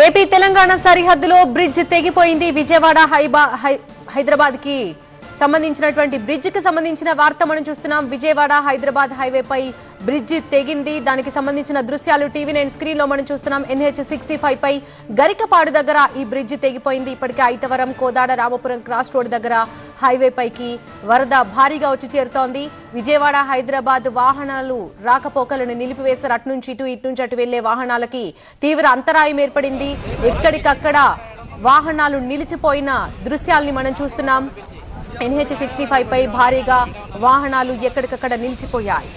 AP Telangana సరిహద్దులో bridge తెగిపోయింది. విజయవాడ హైదరాబాద్ కి సంబంధించినటువంటి బ్రిడ్జ్ కి సంబంధించిన వార్త మనం చూస్తున్నాం. విజయవాడ హైదరాబాద్ హైవేపై బ్రిడ్జ్ తెగింది. దానికి సంబంధించిన దృశ్యాలు టీవీ9 స్క్రీన్ లో మనం చూస్తున్నాం. NH65 పై గరికపాడు దగ్గర ఈ బ్రిడ్జ్ తెగిపోయింది. ఇప్పటికే ఐతవరం, కోదాడ, రామపురం క్రాస్ రోడ్ దగ్గర హైవే పైకి వరద భారీగా వచ్చి చేరుతోంది. విజయవాడ హైదరాబాద్ వాహనాలు రాకపోకలను నిలిపివేశారు. అటు నుంచి అటు వెళ్లే వాహనాలకి తీవ్ర అంతరాయం ఏర్పడింది. ఎక్కడికక్కడ వాహనాలు నిలిచిపోయిన దృశ్యాల్ని మనం చూస్తున్నాం. NH65 పై భారీగా వాహనాలు ఎక్కడికక్కడ నిలిచిపోయాయి.